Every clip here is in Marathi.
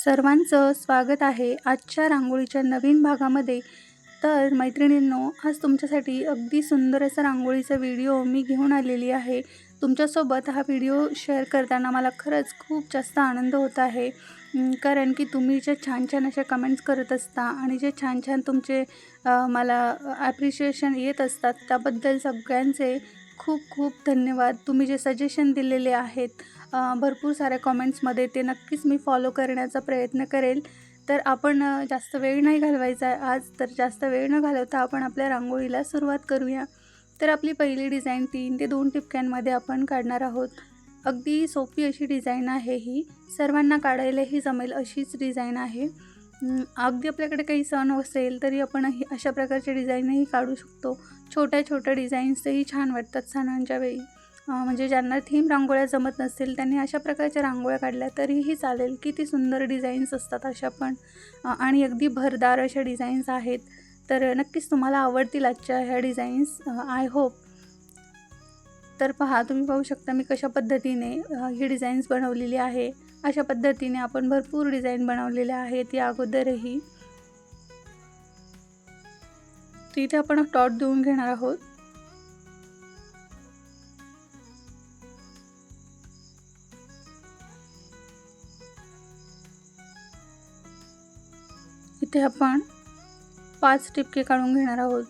सर्वांचं स्वागत आहे आजच्या रांगोळीच्या नवीन भागामध्ये. तर मैत्रिणींनो, आज तुमच्यासाठी अगदी सुंदर असा रांगोळीचा व्हिडिओ मी घेऊन आलेली आहे. तुमच्यासोबत हा व्हिडिओ शेअर करताना मला खरंच खूप जास्त आनंद होत आहे. कारण की तुम्ही जे छान छान अशा कमेंट्स करत असता आणि जे छान छान तुमचे मला ॲप्रिशिएशन येत असतात, त्याबद्दल सगळ्यांचे खूप खूप धन्यवाद. तुम्ही जे सजेशन दिलेले आहेत भरपूर साऱ्या कॉमेंट्समध्ये, ते नक्कीच मी फॉलो करण्याचा प्रयत्न करेल. तर आपण जास्त वेळ नाही घालवायचा आहे आज. तर जास्त वेळ न घालवता आपण आपल्या रांगोळीला सुरुवात करूया. तर आपली पहिली डिझाईन 3 ते 2 टिपक्यांमध्ये आपण काढणार आहोत. अगदी सोपी अशी डिझाईन आहे ही. सर्वांना काढायलाही जमेल अशीच डिझाईन आहे. अगदी आपल्याकडे काही सण असेल तरी आपण अशा प्रकारच्या डिझाईनही काढू शकतो. छोट्या छोट्या डिझाईन्सही छान वाटतात सणांच्या वेळी. म्हणजे ज्यांना थीम रांगोळ्या जमत नसतील त्यांनी अशा प्रकारच्या रांगोळ्या काढल्या तरीही चालेल. किती सुंदर डिझाईन्स असतात अशा पण. आणि अगदी भरदार अशा डिझाईन्स आहेत. तर नक्कीच तुम्हाला आवडतील आजच्या ह्या डिझाईन्स, आय होप. तर पहा, तुम्ही पाहू शकता मी कशा पद्धतीने ही डिझाईन्स बनवलेली आहे. अशा पद्धतीने आपण भरपूर डिझाईन बनवलेल्या आहेत या अगोदरही. तिथे आपण डॉट देऊन घेणार आहोत. इथे आपण 5 टिपके काढून घेणार आहोत.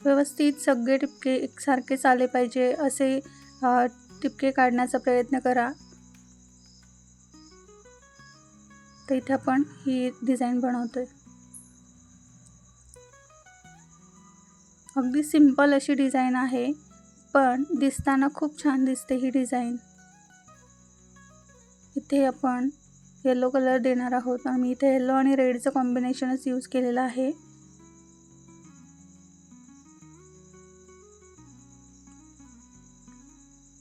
व्यवस्थित सगळे टिपके एकसारखेच आले पाहिजे असे टिपके काढण्याचा प्रयत्न करा. तर इथे आपण ही डिझाईन बनवतोय. अगदी सिंपल अशी डिझाईन आहे, पण दिसताना खूप छान दिसते ही डिझाईन. इथे आपण येलो कलर देणार आहोत आणि इथे येलो आणि रेडचं कॉम्बिनेशनच यूज केलेलं आहे.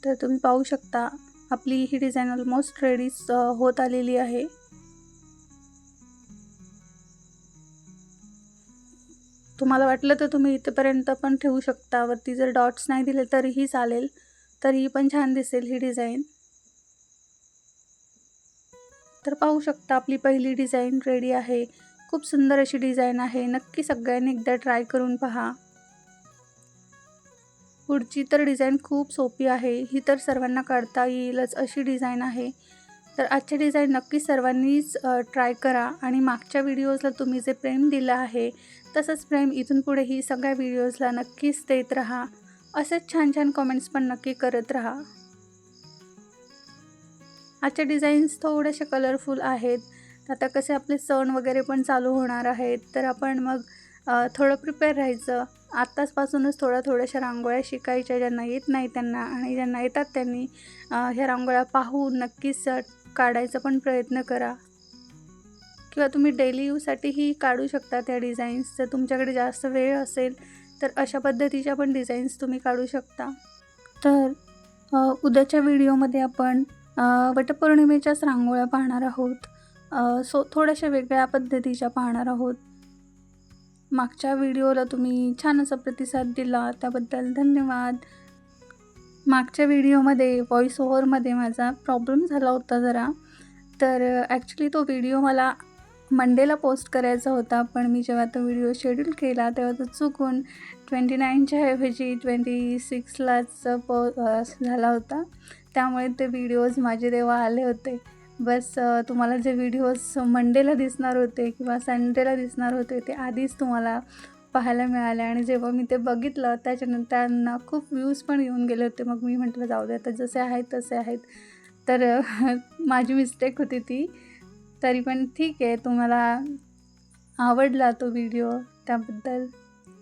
तर तुम्ही पाहू शकता आपली ही डिझाईन ऑलमोस्ट रेडी होत आलेली आहे. तुम्हाला वाटलं तर तुम्ही इथेपर्यंत पण ठेवू शकता. वरती जर डॉट्स नाही दिले तरीही चालेल. तरीही पण छान दिसेल ही डिझाईन. तर पाहू शकता आपली पहिली डिझाईन रेडी आहे. खूप सुंदर अशी डिझाईन आहे. नक्की सगळ्यांनी एकदा ट्राय करून पहा. पुढची तर डिझाईन खूप सोपी आहे. ही तर सर्वांना काढता येईलच अशी डिझाईन आहे. तर आजची डिझाईन नक्की सर्वांनीच ट्राय करा. आणि मागच्या व्हिडिओजला तुम्ही जे प्रेम दिलं आहे तसंच प्रेम इथून पुढेही सगळ्या व्हिडिओजला नक्कीच देत राहा. असेच छान छान कमेंट्स पण नक्की करत राहा. आजच्या डिझाईन्स थोड्याशा कलरफुल आहेत. आता कसे आपले सण वगैरे पण चालू होणार आहेत, तर आपण मग थोडं प्रिपेअर राहायचं. आत्ताचपासूनच थोड्याशा रांगोळ्या शिकायच्या, ज्यांना येत नाही त्यांना, आणि ज्यांना येतात त्यांनी ह्या रांगोळ्या पाहून नक्कीच काढायचा पण प्रयत्न करा. किंवा तुम्ही डेली यूजसाठीही काढू शकता त्या डिझाईन्स. जर तुमच्याकडे जास्त वेळ असेल तर अशा पद्धतीच्या पण डिझाईन्स तुम्ही काढू शकता. तर उद्याच्या व्हिडिओमध्ये आपण वटपौर्णिमेच्याच रांगोळ्या पाहणार आहोत. थोड्याशा वेगळ्या पद्धतीच्या पाहणार आहोत. मागच्या व्हिडिओला तुम्ही छान असा प्रतिसाद दिला, त्याबद्दल धन्यवाद. मागच्या व्हिडिओमध्ये व्हॉईस ओव्हरमध्ये माझा प्रॉब्लेम झाला होता जरा. तर ॲक्च्युली तो व्हिडिओ मला मंडेला पोस्ट करायचा होता, पण मी जेव्हा तो व्हिडिओ शेड्यूल केला तेव्हा तो चुकून 29च्या ऐवजी 26लाच झाला होता. त्यामुळे ते व्हिडिओज माझे तेव्हा आले होते. बस तुम्हाला जे व्हिडिओज मंडेला दिसणार होते किंवा संडेला दिसणार होते ते आधीच तुम्हाला पाहायला मिळाले. आणि जेव्हा मी ते बघितलं त्याच्यानंतर त्यांना खूप व्ह्यूज पण येऊन गेले होते. मग मी म्हटलं जाऊ दे, आता जसे आहेत तसे आहेत. तर माझी मिस्टेक होती ती. तरी पण ठीक आहे, तुम्हाला आवडला तो व्हिडिओ त्याबद्दल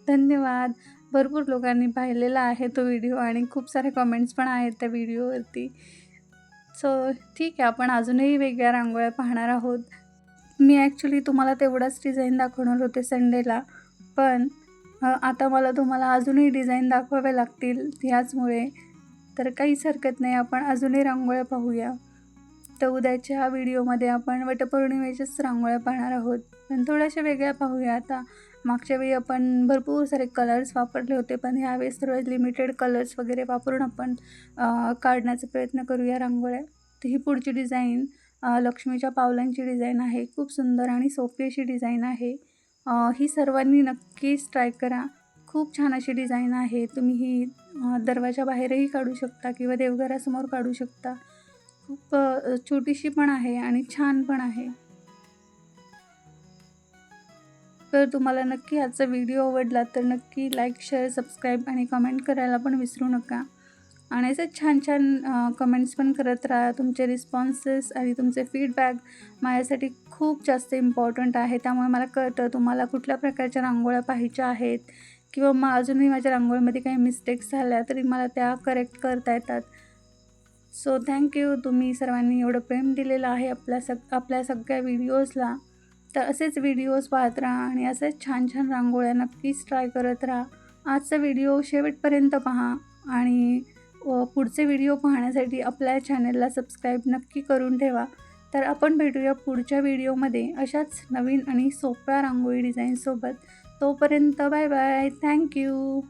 धन्यवाद. भरपूर लोकांनी पाहिलेला आहे तो व्हिडिओ आणि खूप सारे कमेंट्स पण आहेत त्या व्हिडिओवरती. सो ठीक आहे, आपण अजूनही वेगळ्या रांगोळ्या पाहणार आहोत. मी ॲक्च्युली तुम्हाला तेवढाच डिझाईन दाखवणार होते संडेला, पण आता मला तुम्हाला अजूनही डिझाईन दाखवाव्या लागतील ह्याचमुळे. तर काहीच हरकत नाही, आपण अजूनही रांगोळ्या पाहूया. तर उद्याच्या व्हिडिओमध्ये आपण वटपौर्णिमेच्याच रांगोळ्या पाहणार आहोत, पण थोड्याशा वेगळ्या पाहूया आता. मागच्या वेळी आपण भरपूर सारे कलर्स वापरले होते, पण ह्यावेळेस थोडे लिमिटेड कलर्स वगैरे वापरून आपण काढण्याचा प्रयत्न करूया रांगोळ्या. तर ही पुढची डिझाईन लक्ष्मीच्या पावलांची डिझाईन आहे. खूप सुंदर आणि सोपी अशी डिझाईन आहे. ही सर्वांनी नक्कीच ट्राय करा. खूप छान अशी डिझाईन आहे. तुम्ही ही दरवाजाबाहेरही काढू शकता किंवा देवघरासमोर काढू शकता. खूप छोटीशी पण आहे आणि छान पण आहे. तर तुम्हाला नक्की आजचा व्हिडिओ आवडला तर नक्की लाईक, शेअर, सबस्क्राईब आणि कमेंट करायला पण विसरू नका. आणि असे छान छान कमेंट्स पण करत राहा. तुमचे रिस्पॉन्सेस आणि तुमचे फीडबॅक माझ्यासाठी खूप जास्त इम्पॉर्टंट आहे. त्यामुळे मला कळतं तुम्हाला कुठल्या प्रकारच्या रांगोळ्या पाहिजे आहेत किंवा मग अजूनही माझ्या रांगोळीमध्ये काही मिस्टेक्स झाल्या तरी मला त्या करेक्ट करता येतात. So thank you. तुम्ही सर्वांनी एवढं प्रेम दिलेलं आहे आपल्या सगळ्या व्हिडिओजला. तर असेच व्हिडिओज पाहत राहा आणि असेच छान छान रांगोळ्या नक्कीच ट्राय करत राहा. आजचा व्हिडिओ शेवटपर्यंत पहा आणि पुढचे व्हिडिओ पाहण्यासाठी आपल्या चॅनलला सबस्क्राईब नक्की करून ठेवा. तर आपण भेटूया पुढच्या व्हिडिओमध्ये अशाच नवीन आणि सोप्या रांगोळी डिझाईनसोबत. तोपर्यंत बाय बाय. थँक्यू.